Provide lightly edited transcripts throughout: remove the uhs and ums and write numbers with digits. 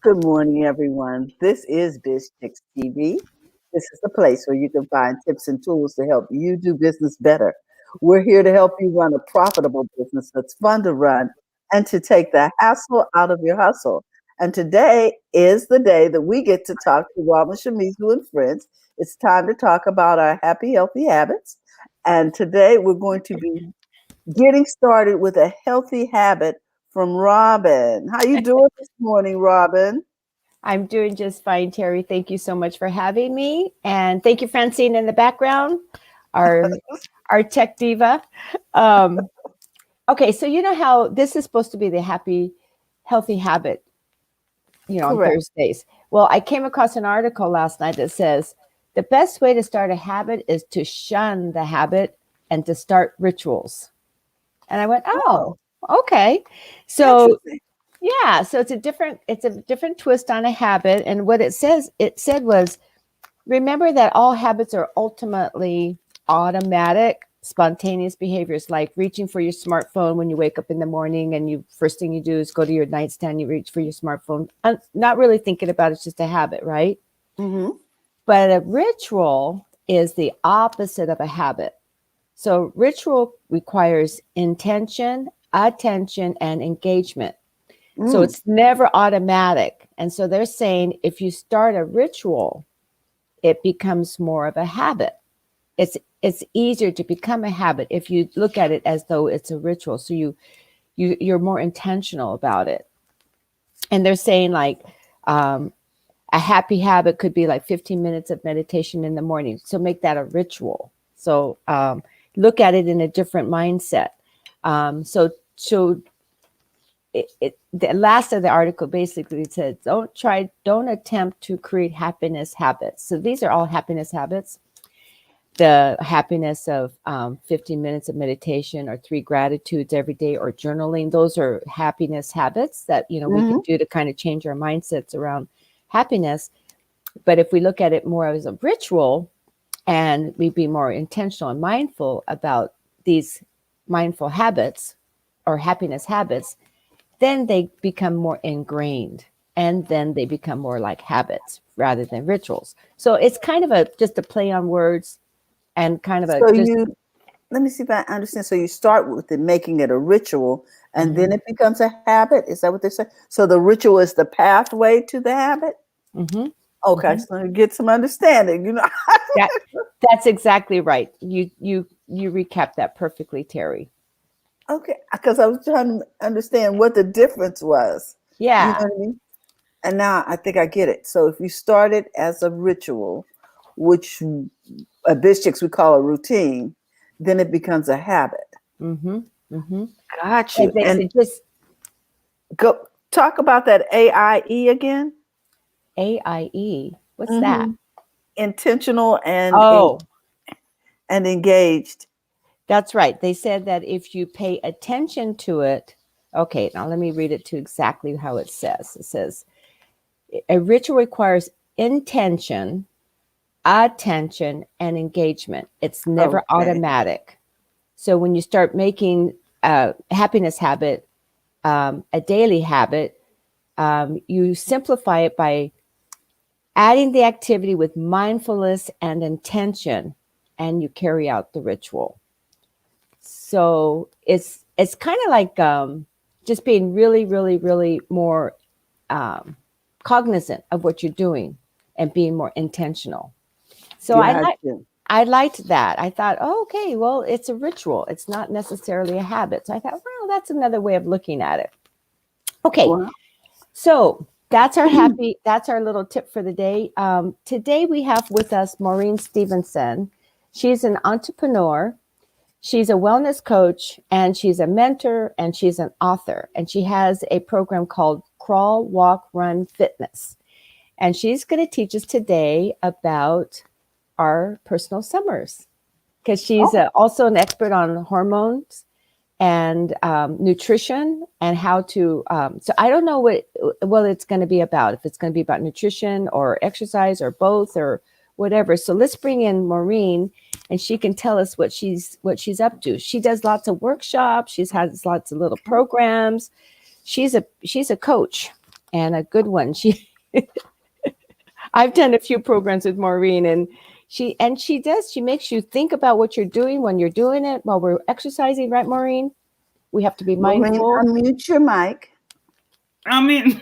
Good morning, everyone. This is Biz Chicks TV. This is the place where you can find tips and tools to help you do business better. We're here to help you run a profitable business that's fun to run and to take the hassle out of your hustle. And today is the day that we get to talk to Robin Shimizu and friends. It's time to talk about our happy, healthy habits. And today we're going to be getting started with a healthy habit from Robin. How you doing this morning, Robin? I'm doing just fine, Terry. Thank you so much for having me. And thank you, Francine, in the background, our our tech diva. Um, okay, so you know how this is supposed to be the happy, healthy habit, on Correct. Thursdays. Well, I came across an article last night that says the best way to start a habit is to shun the habit and to start rituals. And I went, Oh, oh, okay. So interesting. yeah, so it's a different twist on a habit. And what it said was, remember that all habits are ultimately automatic, spontaneous behaviors, like reaching for your smartphone when you wake up in the morning and you first thing you do is go to your nightstand, you reach for your smartphone, not really thinking about it, it's just a habit, right? Hmm. But a ritual is the opposite of a habit. So ritual requires intention, attention, and engagement. So Mm. it's never automatic. And so they're saying if you start a ritual, it becomes more of a habit. It's easier to become a habit if you look at it as though it's a ritual. So you're more intentional about it. And they're saying like um, a happy habit could be like 15 minutes of meditation in the morning. So make that a ritual. So look at it in a different mindset. So the last of the article basically said, don't attempt to create happiness habits. So these are all happiness habits. The happiness of 15 minutes of meditation or 3 gratitudes every day or journaling. Those are happiness habits that, we can Hmm. do to kind of change our mindsets around happiness. But if we look at it more as a ritual and we be more intentional and mindful about these mindful habits or happiness habits, then they become more ingrained and then they become more like habits rather than rituals. So it's kind of a just a play on words and kind of a So just let me see if I understand. So you start with it, making it a ritual, and then mhm, it becomes a habit. Is that what they say? So the ritual is the pathway to the habit. mhm, Okay, mhm. so get some understanding. that that's exactly right. You recap that perfectly, Terry. Okay, because I was trying to understand what the difference was. You know Yeah. what I mean? And now I think I get it. So if you start it as a ritual, which Chicks we call a routine, then it becomes a habit. Mhm. Mhm. Got And you. they And said just go talk about that AIE again. AIE. What's that? Hmm. Intentional Oh, and engaged. that's right. They said that if you pay attention to it, okay, now let me read it to exactly how it says. It says a ritual requires intention, attention, and engagement. It's never Okay. automatic. So when you start making a happiness habit a daily habit, you simplify it by adding the activity with mindfulness and intention, and you carry out the ritual. So it's kind of like just being really, really, really more um, cognizant of what you're doing and being more intentional. So Got you. I liked that. I thought, oh, okay, well, it's a ritual. It's not necessarily a habit. So I thought, well, that's another way of looking at it. Okay, Well, so that's our little tip for the day. Today we have with us Maureen Stevenson. She's an entrepreneur. She's a wellness coach and she's a mentor and she's an author. And she has a program called Crawl, Walk, Run Fitness. And she's going to teach us today about our personal summers because she's oh, also an expert on hormones and nutrition and how to. So I don't know what it's going to be about. If it's going to be about nutrition or exercise or both or whatever. So let's bring in Maureen, and she can tell us what she's up to. She does lots of workshops. She's has lots of little programs. She's a coach. and a good one. I've done a few programs with Maureen, and she makes you think about what you're doing when you're doing it while we're exercising, right, Maureen? We have to be Maureen, mindful. unmute your mic. I mean,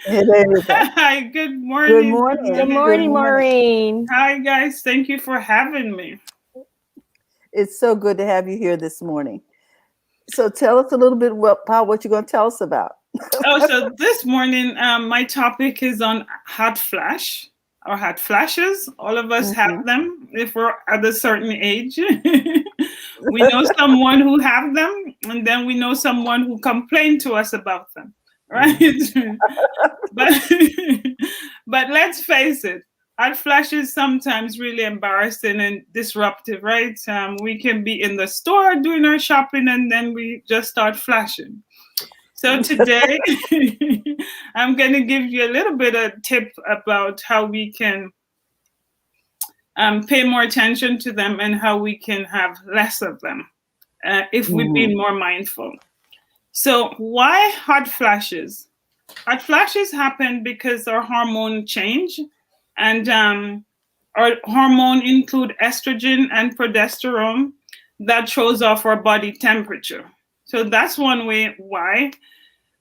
Yeah, there you go. hi, good Good morning. Good morning. Good morning. Good morning, morning. Maureen. Hi, guys. Thank you for having me. It's so good to have you here this morning. So tell us a little bit about what you're going to tell us about. Oh, so this morning, my topic is on hot flash or hot flashes. All of us have Mhm. them if we're at a certain age. We know someone who have them, and then we know someone who complained to us about them, right? but but let's face it, hot flash is sometimes really embarrassing and disruptive, right? We can be in the store doing our shopping, and then we just start flashing. So today, I'm going to give you a little bit of tip about how we can pay more attention to them and how we can have less of them if we be Mhm. more mindful. So why hot flashes? Hot flashes happen because our hormone change, and our hormone include estrogen and progesterone that throws off our body temperature. So that's one way why.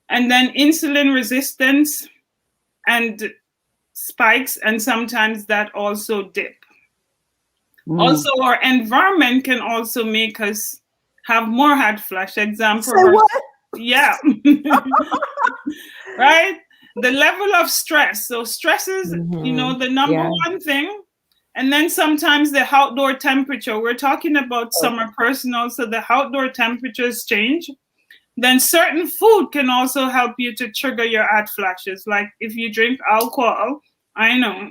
And then insulin resistance and spikes, and sometimes that also dip. Mm. Also, our environment can also make us have more hot flash. Example, Say what? yeah, right? The level of stress. So stress is, Mm-hmm. the number Yeah. one thing. And then sometimes the outdoor temperature. We're talking about Oh, summer personal, so the outdoor temperatures change. Then certain food can also help you to trigger your hot flashes. Like if you drink alcohol, I know,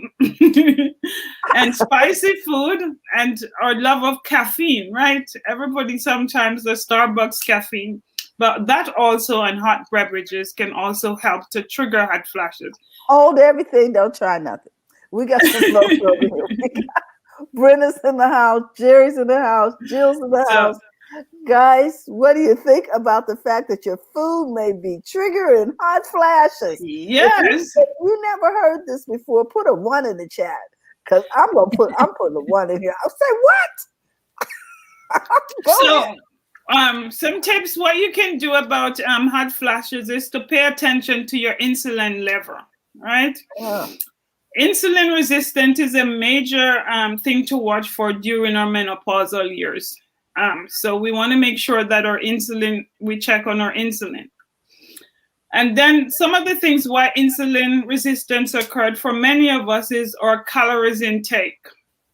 and spicy food and our love of caffeine, right? Everybody sometimes the Starbucks caffeine, but that also and hot beverages can also help to trigger hot flashes. hold everything. Don't try nothing. We got some folks over here. We got Brenna's in the house. Jerry's in the house. Jill's in the So house. Guys, what do you think about the fact that your food may be triggering hot flashes? yes. If you never heard this before, put a one in the chat. Cause I'm putting a one in here. I'll say what? Go ahead. So some tips what you can do about hot flashes is to pay attention to your insulin level, right? Uh, Insulin resistance is a major thing to watch for during our menopausal years. So we want to make sure that we check on our insulin. And then some of the things why insulin resistance occurred for many of us is our calories intake,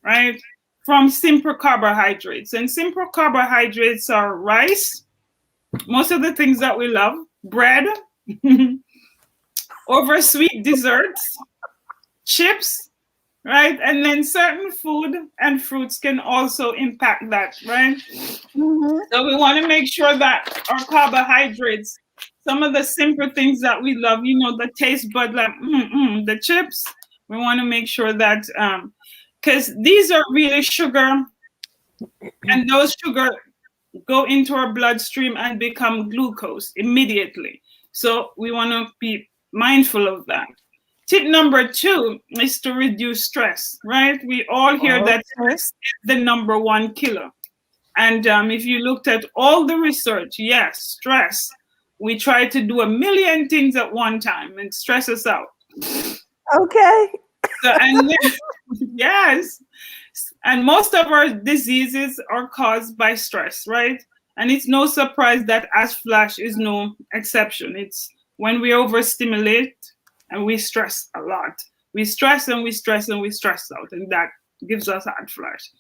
right? From simple carbohydrates. And simple carbohydrates are rice, most of the things that we love, bread, over sweet desserts, chips, right? And then certain food and fruits can also impact that, right? mhm. So we want to make sure that our carbohydrates, some of the simple things that we love, the taste bud, like the chips, we want to make sure that, because these are really sugar, and those sugar go into our bloodstream and become glucose immediately. So we want to be mindful of that. Tip number 2 is to reduce stress, right? We all hear that Okay. stress is the number one killer. And if you looked at all the research, yes, stress. We try to do a million things at one time and stress us out. Okay. So, and yes, and most of our diseases are caused by stress, right? And it's no surprise that as flash is no exception. It's when we overstimulate and we stress a lot. We stress and we stress and we stress out, and that gives us hot flash.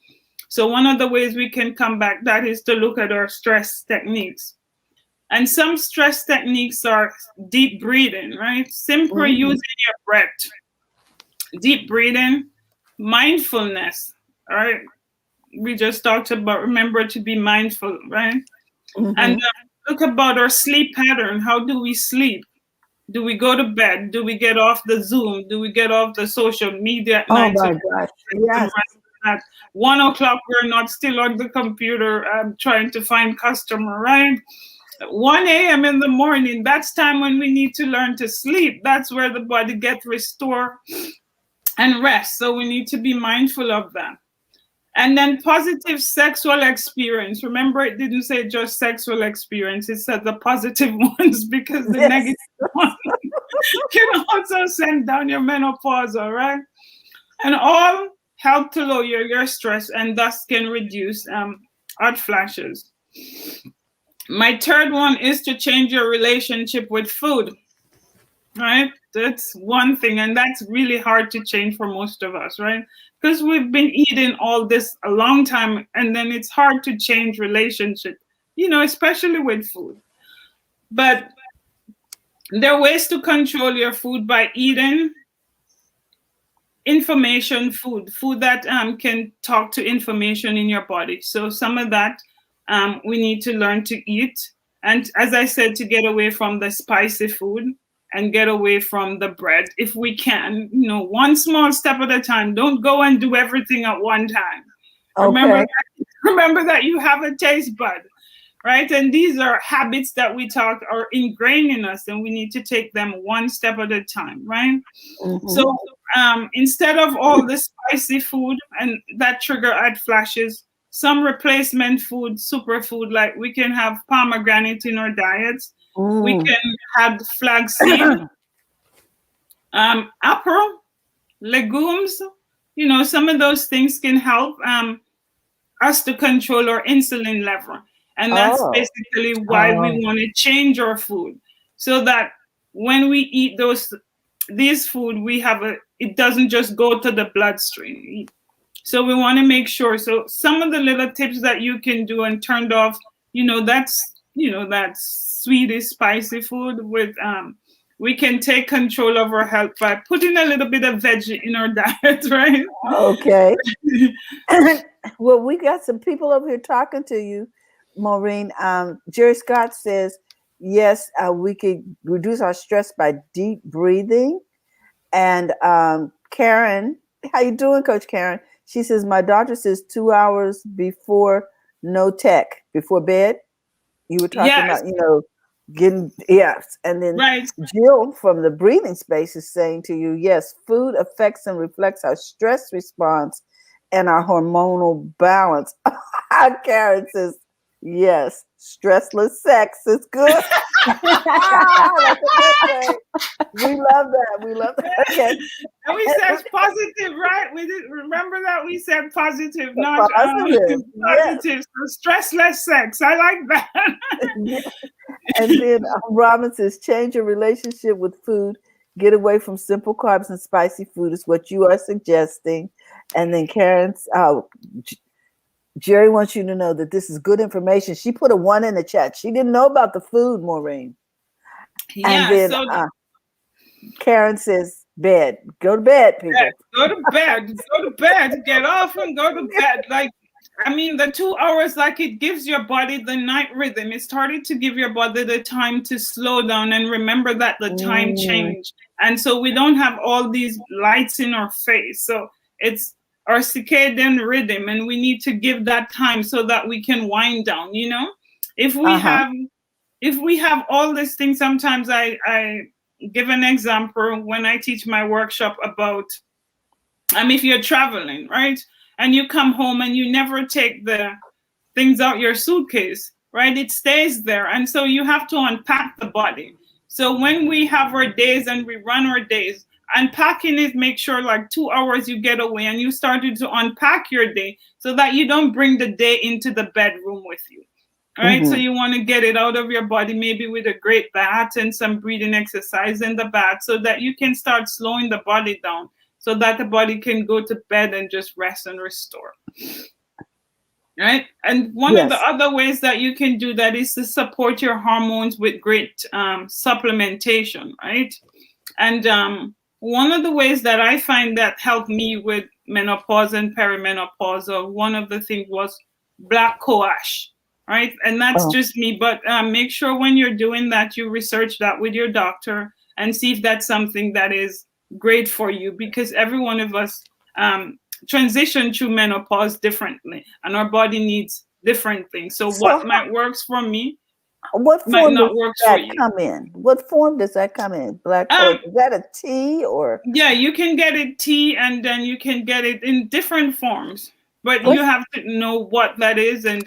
So one of the ways we can combat that is to look at our stress techniques. And some stress techniques are deep breathing, right? Simple using Mhm. your breath, deep breathing, mindfulness, all right? We just talked about remember to be mindful, right? And Mhm. look about our sleep pattern. How do we sleep? Do we go to bed? Do we get off the Zoom? Do we get off the social media at Oh night? So my gosh. Yes. at 1 o'clock, we're not still on the computer trying to find customer, right? 1 a.m. in the morning, that's time when we need to learn to sleep. That's where the body gets restored and rest. So we need to be mindful of that. And then positive sexual experience. Remember, it didn't say just sexual experience. It said the positive ones, because the Yes. negative ones can also send down your menopause, all right? And all help to lower your stress and thus can reduce hot flashes. My third one is to change your relationship with food, right? That's one thing, and that's really hard to change for most of us, right? Because we've been eating all this a long time, and then it's hard to change relationship, especially with food. But there are ways to control your food by eating information food that can talk to information in your body. So some of that we need to learn to eat, and as I said, to get away from the spicy food and get away from the bread if we can, one small step at a time. Don't go and do everything at one time. remember Okay. that, remember that you have a taste bud, right? And these are habits that we talk are ingrained in us, and we need to take them one step at a time, right? Hmm. So instead of all the spicy food and that trigger hot flashes, some replacement food, superfood, like we can have pomegranate in our diets. We Mm. can have flaxseed, apple, legumes. Some of those things can help us to control our insulin level. And that's Oh. basically why we Oh, want to change our food, so that when we eat these food, it doesn't just go to the bloodstream. So we want to make sure. So some of the little tips that you can do and turned off, that sweet, spicy food with we can take control of our health by putting a little bit of veggie in our diet, right? Okay. Well, we got some people over here talking to you, Maureen. Jerry Scott says, yes, we could reduce our stress by deep breathing. And Karen, how you doing, Coach Karen? She says, my doctor says 2 hours before no tech, before bed. You were talking Yes, about, getting, yes. And then right. Jill from the breathing space is saying to you, yes, food affects and reflects our stress response and our hormonal balance. Karen says, yes, stressless sex is good. That's a good thing. We love that. We love that. Okay. And we said positive, right? We did remember that we said positive, not Positive. Yes. positive. So stressless sex. I like that. And then Robin says, change your relationship with food. Get away from simple carbs and spicy food is what you are suggesting. And then Karen's, Jerry wants you to know that this is good information. She put a 1 in the chat. She didn't know about the food, Maureen. And Yeah. then So Karen says, bed. Go to bed, people. go to bed. Go to bed. Get off and go to bed. The 2 hours, it gives your body the night rhythm. It started to give your body the time to slow down and remember that the time Mm, changed. And so we don't have all these lights in our face. So it's our circadian rhythm, and we need to give that time so that we can wind down. If we uh-huh. have all these things, sometimes I give an example when I teach my workshop about if you're traveling, right? And you come home and you never take the things out your suitcase, right? It stays there. And so you have to unpack the body. So when we have our days and we run our days, unpacking is make sure 2 hours you get away and you started to unpack your day so that you don't bring the day into the bedroom with you. All right. So Mm-hmm. you want to get it out of your body, maybe with a great bath and some breathing exercise in the bath, so that you can start slowing the body down, so that the body can go to bed and just rest and restore. Right. And one of the Yes. other ways that you can do that is to support your hormones with great supplementation. Right. And one of the ways that I find that helped me with menopause and perimenopause, or one of the things, was black coash. Right. And that's Oh, just me. But make sure when you're doing that, you research that with your doctor and see if that's something that is great for you, because every one of us transition through menopause differently, and our body needs different things. So so what might works for me What might form not does work for that you. come in? What form does that come in? Black coach. Um, Is that a tea or? yeah, you can get it tea, and then you can get it in different forms. But you What's have to know what that is, and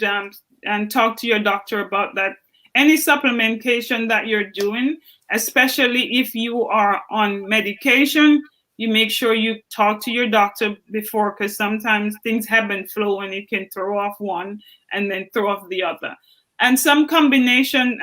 talk to your doctor about that. Any supplementation that you're doing, especially if you are on medication, you make sure you talk to your doctor before, because sometimes things have and flow and it can throw off one and then throw off the other. And some combination,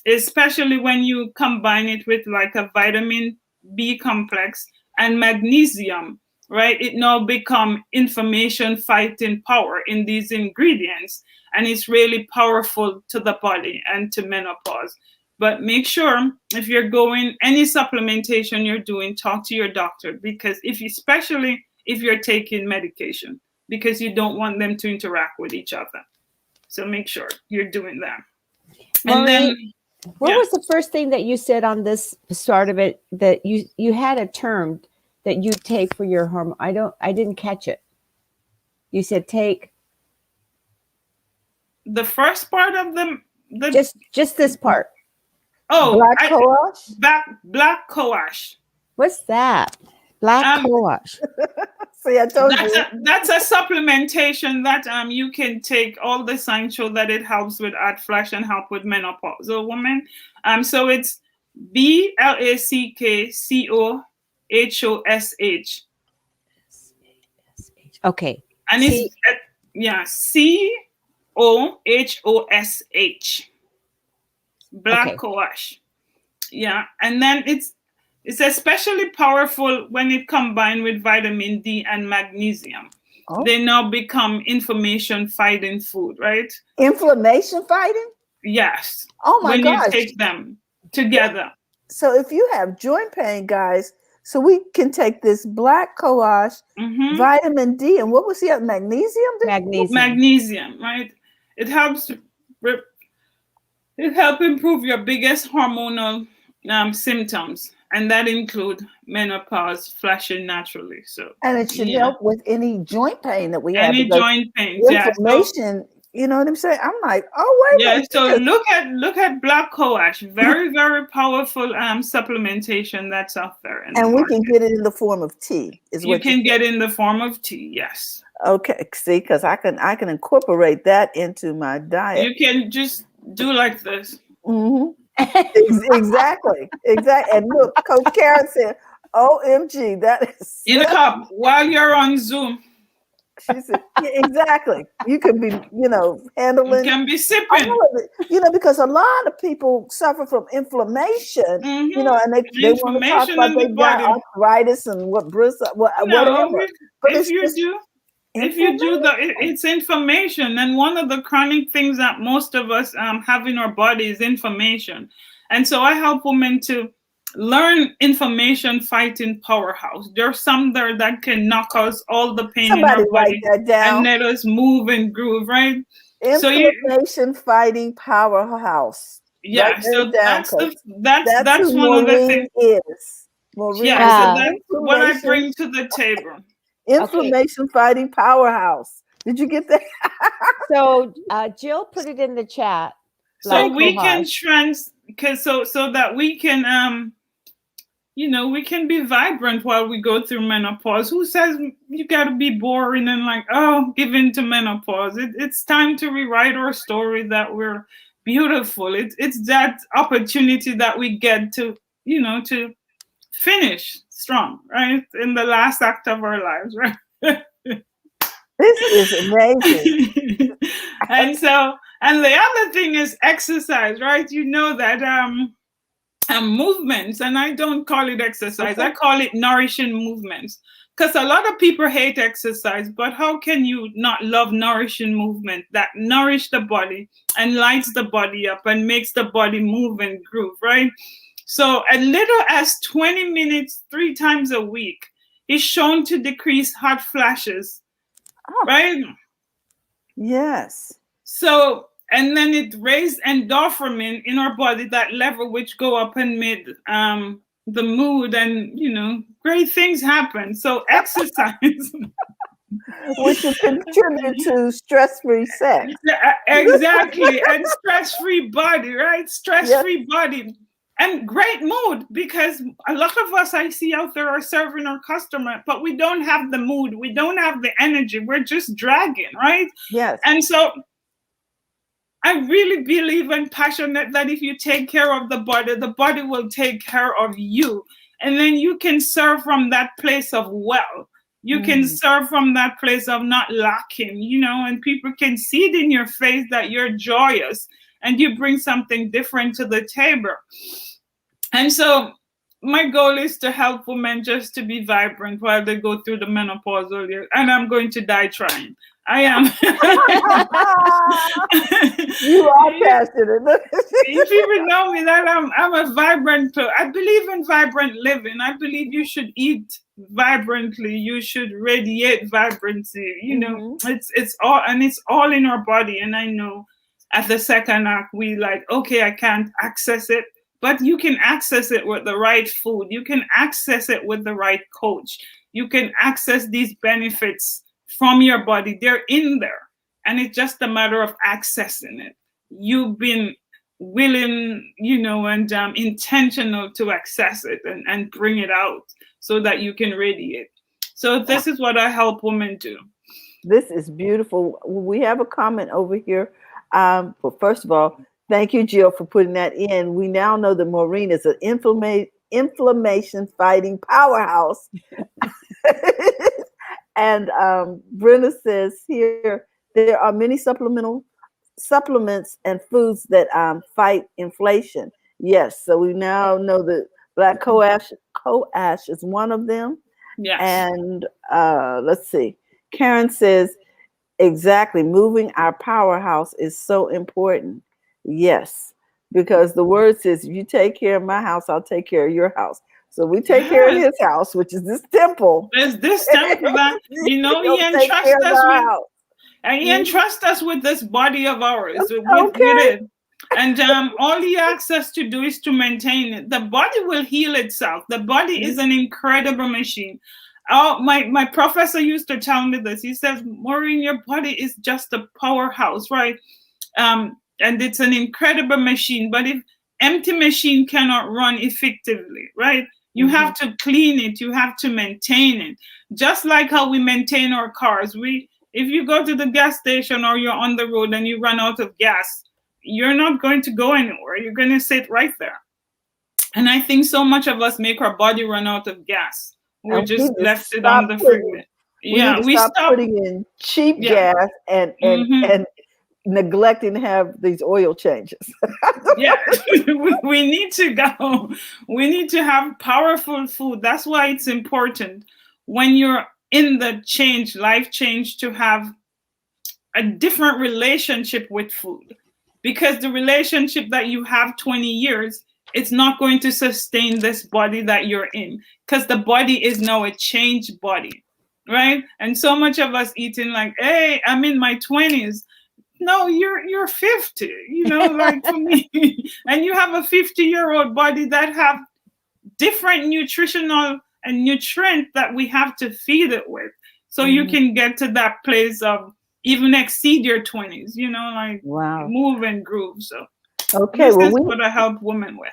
especially when you combine it with like a vitamin B complex and magnesium, right? It now become information fighting power in these ingredients, and it's really powerful to the body and to menopause. But make sure if you're going any supplementation you're doing, talk to your doctor, because especially if you're taking medication, because you don't want them to interact with each other. So make sure you're doing that. And then, Maureen? What yeah, was the first thing that you said on this start of it that you had a term that you take for your hormone? I didn't catch it. You said take the first part of the just this part. oh, Black coach? black coash. What's that? Black Um, coash. See, I told That's you. a supplementation that you can take. All the signs show that it helps with hot flash and help with menopausal women. So it's BLACKCOHOSH, Okay. and it's See, yeah, COHOSH, black okay. coash. Yeah, and then it's especially powerful when it combined with vitamin D and magnesium. Oh, They now become inflammation fighting food, right? inflammation fighting? Yes, Oh my when you gosh. take them together. So if you have joint pain, guys, so we can take this black coash, Hmm. vitamin D, and what was the other? Magnesium? Magnesium. Magnesium, right? It helps. It helps improve your biggest hormonal symptoms, and that include menopause flashing naturally. So And it should yeah, help with any joint pain that we have any because joint pains. Yeah. So inflammation, you know what I'm saying? I'm like, oh, wait a yeah, so minute. look at black coash, very very powerful supplementation that's out there in the And we can market. get it in the form of tea, is You what you can said. get in the form of tea, yes. Okay, see, because I can incorporate that into my diet. You can just do like this Hmm. Exactly, exactly. And look, Coach Karen said, "OMG, that is." in a cup while you're on Zoom. She said, yeah, exactly. You can be, You handling can be sipping. all of it, because a lot of people suffer from inflammation, Hmm. and they want to talk Inflammation about in the they've got body. arthritis and No, whatever. But if it's you just do, inflammation. it's information, and one of the chronic things that most of us have in our body is information. And so I help women to learn information fighting powerhouse. There's some there that can knock us all the pain in our Somebody write body that and down. let us move and groove, right? So you Inflammation fighting powerhouse. Write yeah, that so down, Coach. That's that's who one of the Maureen things. is. Maureen Yeah, is so an Wow. that's what I inflammation bring to the table. Okay. inflammation fighting powerhouse. Did you get that? So Jill put it in the chat. So Black we can cohosh. because so that we can we can be vibrant while we go through menopause. Who says you got to be boring and like, oh, give in to menopause? It's time to rewrite our story that we're beautiful. It's that opportunity that we get to to finish strong, right, in the last act of our lives, right? This is amazing. And the other thing is exercise, right? You know that movements, and I don't call it exercise, Okay. I call it nourishing movements, because a lot of people hate exercise, but how can you not love nourishing movement that nourish the body and lights the body up and makes the body move and groove, right? So as little as 20 minutes 3 times a week is shown to decrease hot flashes, Oh, right? yes. So, and then it raised endorphin in our body, that level which go up and made the mood, and great things happen. So exercise. which will contribute to stress-free sex. Yeah, exactly. And stress-free body, right? Yes, Stress-free body. And great mood, because a lot of us I see out there are serving our customer, but we don't have the mood. We don't have the energy. We're just dragging, right? yes. And so I really believe and passionate that if you take care of the body will take care of you. And then you can serve from that place of well. You can Mm. serve from that place of not lacking, and people can see it in your face that you're joyous and you bring something different to the table. And so my goal is to help women just to be vibrant while they go through the menopausal years. And I'm going to die trying. I am. You are passionate. People know me that I'm a vibrant. I believe in vibrant living. I believe you should eat vibrantly. You should radiate vibrancy. Mhm. It's all in our body. And I know at the second act we like, okay, I can't access it, but you can access it with the right food. You can access it with the right coach. You can access these benefits from your body. They're in there. And it's just a matter of accessing it. You've been willing, and intentional to access it and bring it out so that you can radiate. So this is what I help women do. This is beautiful. We have a comment over here. But first of all, thank you, Jill, for putting that in. We now know that Maureen is an inflammation fighting powerhouse. And Brenda says here there are many supplements and foods that fight inflation. Yes, so we now know that black coash is one of them. Yes. And let's see. Karen says, exactly, moving our powerhouse is so important. Yes, because the word says, if you take care of my house, I'll take care of your house. So we take care of Yes. his house, which is this temple. There's this temple that, he He'll take entrusts care of us our with, house. and he entrusts us with this body of ours, with Okay. it. And all he asks us to do is to maintain it. The body will heal itself. The body is an incredible machine. Oh, my professor used to tell me this. He says, Maureen, your body is just a powerhouse, right? And it's an incredible machine. But if empty machine cannot run effectively, right? You have to clean it. You have to maintain it. Just like how we maintain our cars. If you go to the gas station or you're on the road and you run out of gas, you're not going to go anywhere. You're going to sit right there. And I think so much of us make our body run out of gas. We And we just need to left it on stop the putting, freeway. we need Yeah, to we stop stop. putting in cheap Yeah. gas and Mhm. and neglecting to have these oil changes. Yeah, we need to go. We need to have powerful food. That's why it's important when you're in the life change, to have a different relationship with food, because the relationship that you have 20 years, it's not going to sustain this body that you're in, because the body is now a changed body, right? And so much of us eating like, hey, I'm in my 20s. No, you're 50, like for me. And you have a 50-year-old body that have different nutritional and nutrient that we have to feed it with, so you can get to that place of even exceed your 20s, like Wow. move and groove. So Okay, this well, is what I help women with.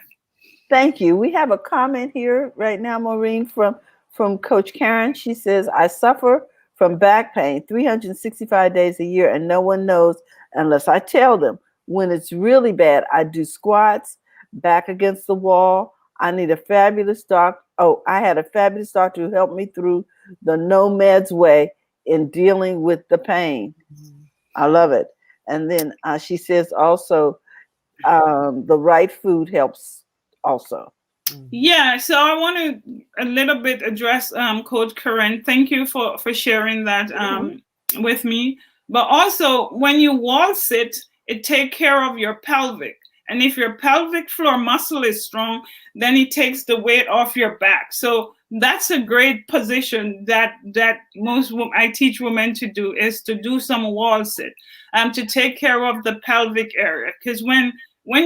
thank you. We have a comment here right now, Maureen, from Coach Karen. She says, I suffer from back pain 365 days a year, and no one knows unless I tell them. When it's really bad, I do squats, back against the wall. I need a fabulous doctor. Oh, I had a fabulous doctor who helped me through the no meds way in dealing with the pain. I love it. And then she says also, the right food helps also. Yeah, so I want to a little bit address Coach Karen. Thank you for sharing that with me. But also, when you wall sit, it take care of your pelvic. And if your pelvic floor muscle is strong, then it takes the weight off your back. So that's a great position that I teach women to do, is to do some wall sit, to take care of the pelvic area. Because when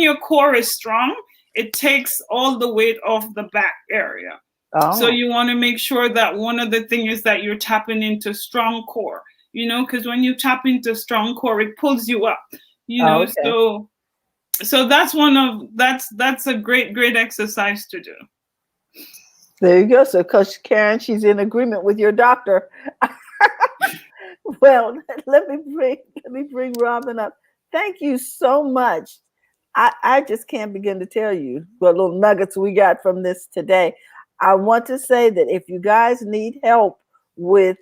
your core is strong, it takes all the weight off the back area. Oh. So you want to make sure that one of the things is that you're tapping into strong core. because when you tap into strong core, it pulls you up, Oh, okay. so that's a great exercise to do. There you go. So, Coach Karen, she's in agreement with your doctor. Well, let me bring Robin up. Thank you so much. I just can't begin to tell you what little nuggets we got from this today. I want to say that if you guys need help with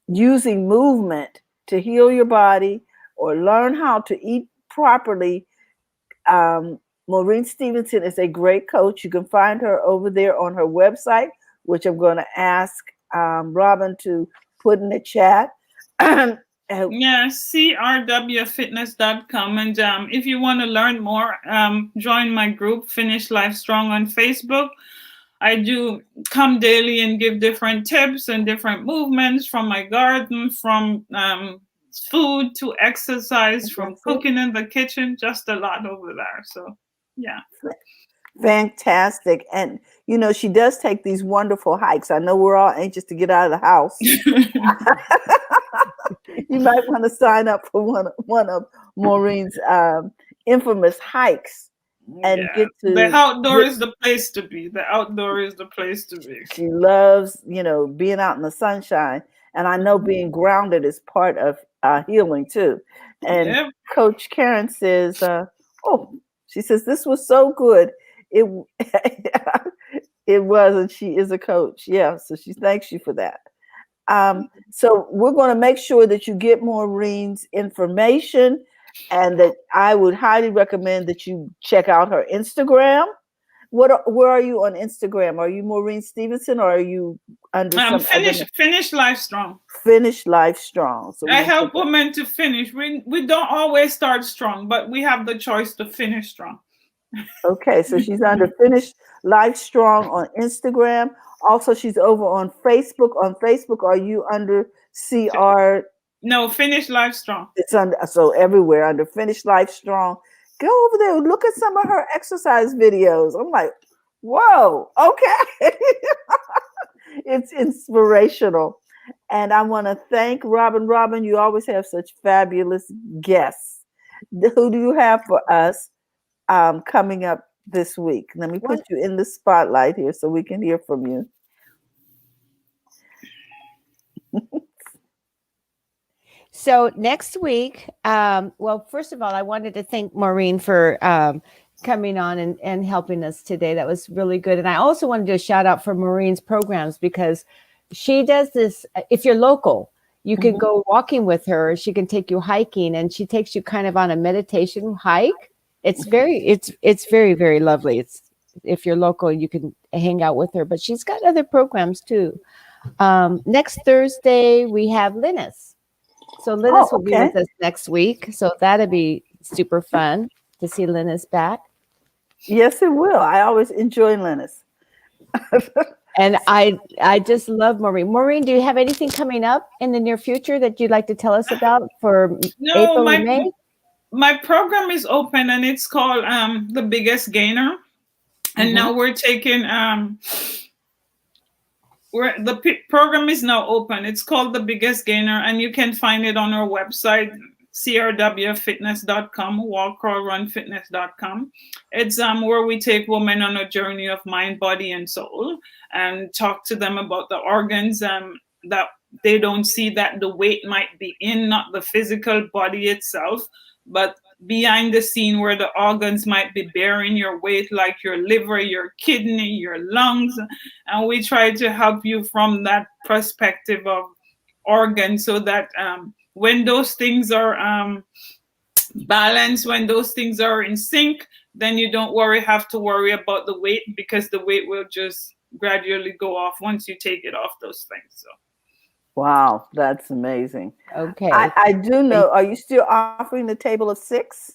using movement to heal your body or learn how to eat properly, um, Maureen Stevenson is a great coach. You can find her over there on her website, which I'm going to ask Robin to put in the chat. Yeah, crwfitness.com. And if you want to learn more, join my group, Finish Life Strong, on Facebook. I do come daily and give different tips and different movements from my garden, from food to exercise, from cooking in the kitchen, just a lot over there. So, yeah. Fantastic. And, she does take these wonderful hikes. I know we're all anxious to get out of the house. You might want to sign up for one of Maureen's infamous hikes and get to the outdoor is the place to be. The outdoor is the place to be. She loves, being out in the sunshine. And I know being grounded is part of healing too. And Coach Karen says, she says, this was so good. It it was, and she is a coach. Yeah, so she thanks you for that. So we're going to make sure that you get Maureen's information, and that I would highly recommend that you check out her Instagram. Where are you on Instagram? Are you Maureen Stevenson, or are you under some Finish Life Strong? Finish Life Strong. So I help women to finish. We don't always start strong, but we have the choice to finish strong. Okay, so she's under Finish Life Strong on Instagram. Also, she's over on Facebook. On Facebook, are you under CR? No, Finish Life Strong. It's under, so everywhere under Finish Life Strong. Go over there, look at some of her exercise videos. I'm like, whoa, okay. It's inspirational. And I want to thank Robin. Robin, you always have such fabulous guests. Who do you have for us coming up this week? Let me put you in the spotlight here so we can hear from you. So next week, well, first of all, I wanted to thank Maureen for coming on and helping us today. That was really good. And I also want to do a shout out for Maureen's programs, because she does this. If you're local, you can go walking with her. She can take you hiking, and she takes you kind of on a meditation hike. It's very, very lovely. If you're local, you can hang out with her, but she's got other programs too. Next Thursday, we have Linus. So Linus will be with us next week. So that'll be super fun to see Linus back. Yes, it will. I always enjoy Linus. And I just love Maureen. Maureen, do you have anything coming up in the near future that you'd like to tell us about for April and May? My program is open, and it's called The Biggest Gainer. And now we're taking the program is now open. It's called The Biggest Gainer, and you can find it on our website, crwfitness.com, walkcrawlrunfitness.com. It's where we take women on a journey of mind, body, and soul, and talk to them about the organs that they don't see, that the weight might be in, not the physical body itself, but behind the scene where the organs might be bearing your weight, like your liver, your kidney, your lungs. And we try to help you from that perspective of organs, so that when those things are balanced, when those things are in sync, then you don't have to worry about the weight, because the weight will just gradually go off once you take it off those things. So. Wow, that's amazing. Okay. I do know. Are you still offering the table of 6?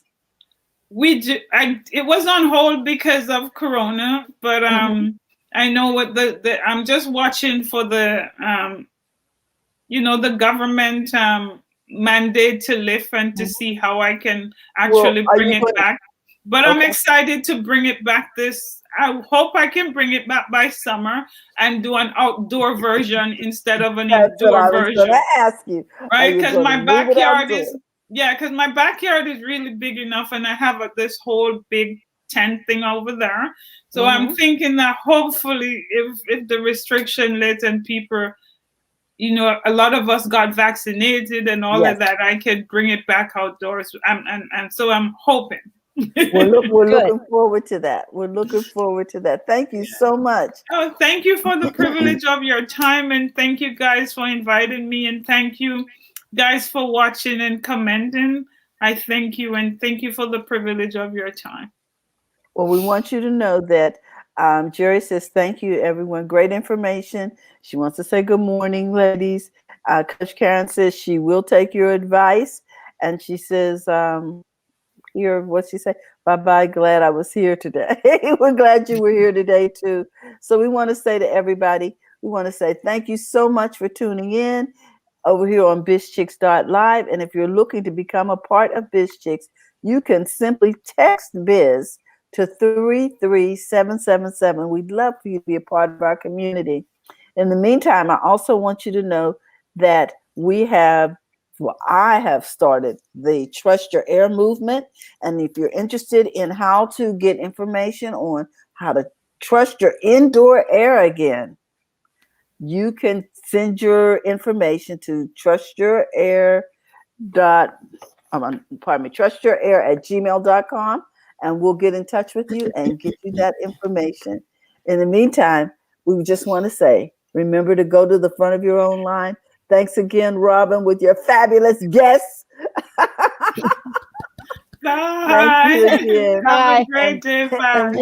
We do. It was on hold because of Corona, but I know what I'm just watching for the the government mandate to lift, and to see how I can actually bring it back. But I'm excited to bring it back this I hope I can bring it back by summer and do an outdoor version instead of an That's what indoor I was going version, to ask you. Are right? you Because going to my leave it backyard outdoor? is, yeah, because my backyard is really big enough, and I have this whole big tent thing over there. So I'm Hmm. thinking that hopefully, if the restriction lifts and people, a lot of us got vaccinated and all of Yes. that, I could bring it back outdoors. And so I'm hoping. We're Good. looking forward to that. We're looking forward to that. Thank you so much. Oh, thank you for the privilege of your time, and thank you guys for inviting me, and thank you guys for watching and commenting. I thank you, and thank you for the privilege of your time. Well, we want you to know that Jerry says thank you, everyone. Great information. She wants to say good morning, ladies. Coach Karen says she will take your advice, and she says, "Here, what she say? Bye bye. Glad I was here today. We're glad you were here today too." So we want to say to everybody, we want to say thank you so much for tuning in over here on BizChicks.live. And if you're looking to become a part of BizChicks, you can simply text Biz to 33777. We'd love for you to be a part of our community. In the meantime, I also want you to know that I have started the Trust Your Air movement. And if you're interested in how to get information on how to trust your indoor air again, you can send your information to trustyourair@gmail.com, and we'll get in touch with you and get you that information. In the meantime, we just want to say, remember to go to the front of your own line. Thanks again, Robin, with your fabulous guests. Thank you Bye. again. Have a Bye. great day. Bye.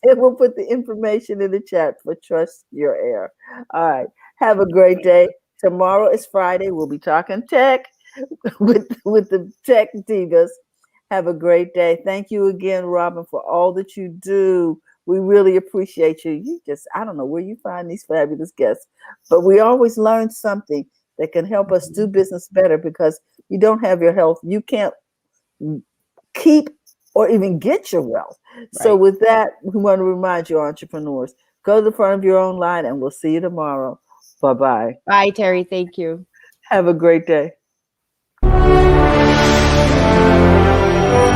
We'll put the information in the chat for Trust Your Air. All right. Have a great day. Tomorrow is Friday. We'll be talking tech with the tech divas. Have a great day. Thank you again, Robin, for all that you do. We really appreciate you. I don't know where you find these fabulous guests, but we always learn something that can help us do business better, because you don't have your health. You can't keep or even get your wealth. So Right. with that, we want to remind you, entrepreneurs, go to the front of your own line, and we'll see you tomorrow. Bye-bye. Bye, Terry. Thank you. Have a great day.